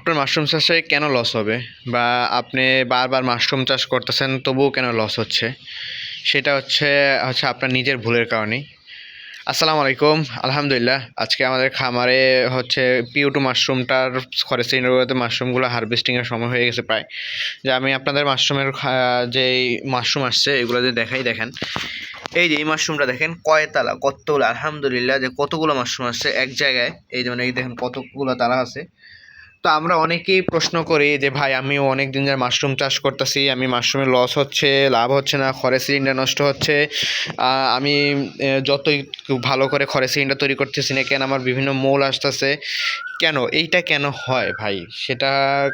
আপনার মাশরুম চাষে কেন লস হবে বা আপনি বারবার মাশরুম চাষ করতেছেন তবুও কেন লস হচ্ছে সেটা হচ্ছে আপনার নিজের ভুলের কারণেই। আসসালামু আলাইকুম। আলহামদুলিল্লাহ, আজকে আমাদের খামারে পিউ2 মাশরুমটার খরচ সিলিন্ডারগুলোতে মাশরুমগুলো হারভেস্টিংয়ের সময় হয়ে গেছে প্রায়। যে আমি আপনাদের মাশরুমের যেই মাশরুম আসছে এগুলো যদি দেখেন, এই যে এই মাশরুমটা দেখেন কয় তালা, কতগুলো, আলহামদুলিল্লাহ যে কতগুলো মাশরুম আসছে এক জায়গায়। এই যেমন এই দেখেন কতগুলো তালা আছে। তো আমরা অনেকেই প্রশ্ন করি যে ভাই আমি অনেক দিন ধরে মাশরুম চাষ করতেছি, আমি মাশরুমের লস হচ্ছে, লাভ হচ্ছে না, খড়ের সিলিন্ডার নষ্ট হচ্ছে, আমি যতই ভালো করে খড়ের সিলিন্ডার তৈরি করতেছি না কেন আমার বিভিন্ন মৌল আসতেছে কেন, এইটা কেন হয় ভাই? সেটা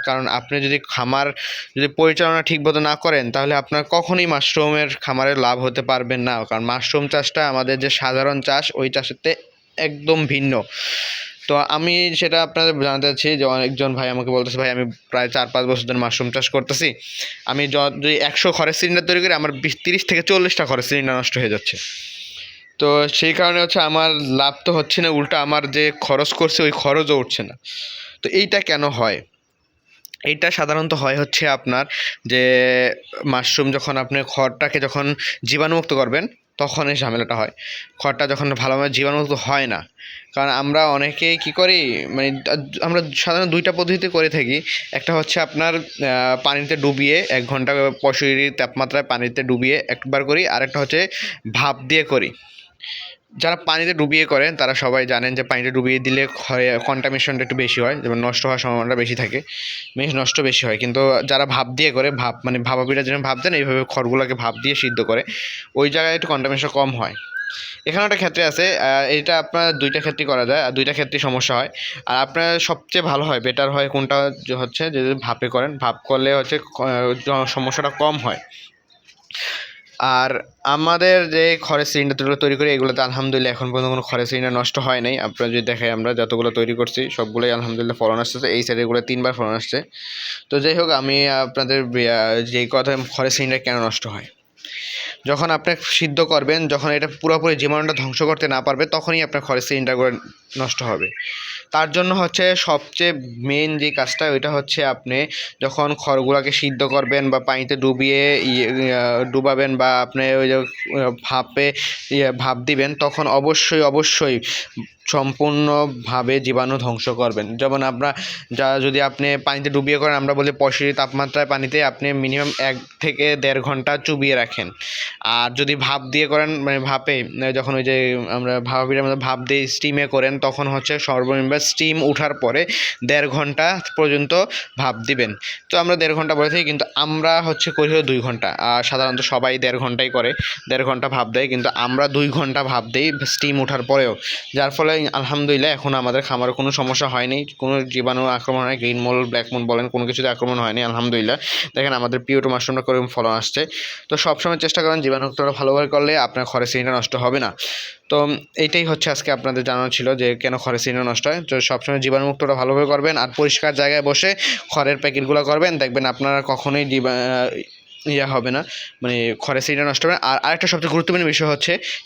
কারণ আপনি যদি পরিচালনা ঠিকমতো না করেন তাহলে আপনার কখনোই মাশরুমের খামারের লাভ হতে পারবেন না। কারণ মাশরুম চাষটা আমাদের যে সাধারণ চাষ ওই চাষের থেকে একদম ভিন্ন। তো আমি সেটা আপনাদের জানাতে চাচ্ছি যে অনেকজন ভাই আমাকে বলতেছে ভাই আমি প্রায় 4-5 বছর ধরে মাশরুম চাষ করতেছি, আমি যদি 100 খড়ের সিলিন্ডার তৈরি করি আমার 30 থেকে 40টা খড়ের সিলিন্ডার নষ্ট হয়ে যাচ্ছে। তো সেই কারণে আমার লাভ তো হচ্ছে না, উল্টা আমার যে খরচ করছে ওই খরচও উঠছে না। তো এইটা কেন হয়? এইটা সাধারণত হয় আপনার যে মাশরুম যখন আপনি খড়টাকে যখন জীবাণুমুক্ত করবেন তখন এই ঝামেলাটা হয়। খড়টা যখন ভালোভাবে জীবাণুমুক্ত হয় না, কারণ আমরা অনেকেই কী করি, মানে আমরা সাধারণত 2টা পদ্ধতিতে করে থাকি। একটা হচ্ছে আপনার পানিতে ডুবিয়ে 1 ঘন্টা 65 তাপমাত্রায় পানিতে ডুবিয়ে একবার করি, আরেকটা হচ্ছে ভাপ দিয়ে করি। যারা পানিতে ডুবিয়ে করেন তারা সবাই জানেন যে পানিতে ডুবিয়ে দিলে কন্টামিনেশনটা একটু বেশি হয়, যেমন নষ্ট হওয়ার সম্ভাবনাটা বেশি থাকে, নষ্ট বেশি হয়। কিন্তু যারা ভাপ দিয়ে করে, ভাপা পিঠার জন্য ভাপ দেন, এইভাবে খড়গুলোকে ভাপ দিয়ে সিদ্ধ করে, ওই জায়গায় একটু কন্টামিনেশন কম হয়। এখানে একটা ক্ষেত্রে আছে, এটা আপনার 2টা ক্ষেত্রেই করা যায়, আর 2টা ক্ষেত্রেই সমস্যা হয়। আর আপনার সবচেয়ে ভালো হয়, বেটার হয় কোনটা যদি ভাপে করেন, ভাপ করলে সমস্যাটা কম হয়। আর আমাদের যে খড়ের সিলিন্ডারগুলো তৈরি করি এগুলোতে আলহামদুলিল্লাহ এখন পর্যন্ত কোনো খড়ের সিলিন্ডার নষ্ট হয় নাই। আপনারা যদি দেখাই, আমরা যতগুলো তৈরি করছি সবগুলোই আলহামদুলিল্লাহ ফলন আসতেছে। এই সাইডেরগুলো 3বার ফলন আসছে। তো যাই হোক, আমি আপনাদের যেই কথা, খড়ের সিলিন্ডার কেন নষ্ট হয়, যখন আপনি সিদ্ধ করবেন, যখন এটা পুরোপুরি জীবাণুটা ধ্বংস করতে না পারবে তখনই আপনার খড়ের সিলিন্ডারগুলো নষ্ট হবে। তার জন্য সবচেয়ে মেন যে কাজটা, ওইটা আপনি যখন খড়গুলোকে সিদ্ধ করবেন বা পানিতে ডুবিয়ে ডুবাবেন বা আপনি ওই যে ভাপ দিবেন, তখন অবশ্যই সম্পূর্ণভাবে জীবাণু ধ্বংস করবেন। যেমন যদি আপনি পানিতে ডুবিয়ে করেন, আমরা বলি 65 তাপমাত্রায় পানিতে আপনি মিনিমাম 1 থেকে 1.5 ঘন্টা চুবিয়ে রাখেন। আর যদি ভাপ দিয়ে করেন, মানে ভাপে যখন ওই যে আমরা ভাপের মধ্যে ভাপ দিয়ে স্টিমে করেন, তখন সর্বনিম্ন স্টিম ওঠার পরে 1.5 ঘন্টা পর্যন্ত ভাপ দিবেন। তো আমরা 1.5 ঘন্টা বলে থাকি, কিন্তু আমরা করি 2 ঘন্টা। আর সাধারণত সবাই 1.5 ঘন্টাই করে, 1.5 ঘন্টা ভাপ দেয়, কিন্তু আমরা 2 ঘন্টা ভাপ দিই স্টিম ওঠার পরেও। যার ফলে আলহামদুলিল্লাহ এখন আমাদের খামারে কোনো সমস্যা হয়নি, কোনো জীবাণু আক্রমণ হয়, গ্রিন মোল্ড, ব্ল্যাক মোল্ড বলেন, কোনো কিছুতে আক্রমণ হয়নি আলহামদুলিল্লাহ। দেখেন আমাদের পিউ2 মাশরুমটা করে ফলন আসছে। তো সবসময় চেষ্টা করেন জীবাণুমুক্তটা ভালোভাবে করলে আপনার খড়ের সিলিন্ডার নষ্ট হবে না। তো এইটাই আজকে আপনাদের জানানো ছিল যে কেন খড়ের সিলিন্ডার নষ্ট হয়। তো সবসময় জীবাণুমুক্তটা ভালোভাবে করবেন আর পরিষ্কার জায়গায় বসে খড়ের প্যাকেটগুলো করবেন, দেখবেন আপনারা কখনোই হবে না, মানে খড়ের সিলিন্ডার নষ্ট হবে না। আর আরেকটা সবচেয়ে গুরুত্বপূর্ণ বিষয়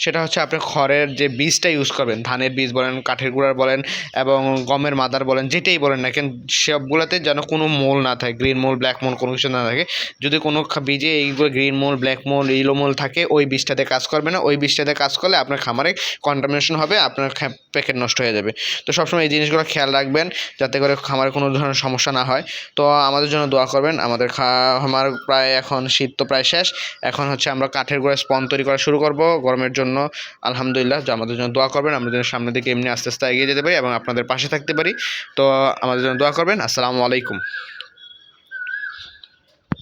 সেটা আপনার খড়ের যে বীজটা ইউজ করবেন, ধানের বীজ বলেন, কাঠের গুঁড়ার বলেন এবং গমের মাদার বলেন, যেটাই বলেন না কেন, সবগুলোতে যেন কোনো মোল না থাকে, গ্রিন মোল, ব্ল্যাক মোল কোনো কিছু না থাকে। যদি কোনো বীজে এইগুলো গ্রিন মোল, ব্ল্যাক মোল, ইয়েলো মোল থাকে, ওই বীজটাতে কাজ করবে না। ওই বীজটাতে কাজ করলে আপনার খামারে কন্টামিনেশন হবে, আপনার প্যাকেট নষ্ট হয়ে যাবে। তো সবসময় এই জিনিসগুলো খেয়াল রাখবেন যাতে করে খামারে কোনো ধরনের সমস্যা না হয়। তো আমাদের জন্য দোয়া করবেন। আমাদের খামার প্রায় এখন শীত তো প্রায় শেষ, এখন আমরা কাঠের গুঁড়া স্পন তৈরি করা শুরু করব গরমের জন্য। আলহামদুলিল্লাহ, আমাদের জন্য দোয়া করবেন, আমরা যেন সামনের দিকে এমনি আস্তে আস্তে এগিয়ে যেতে পারি এবং আপনাদের পাশে থাকতে পারি। তো আমাদের জন্য দোয়া করবেন। আসসালামু আলাইকুম।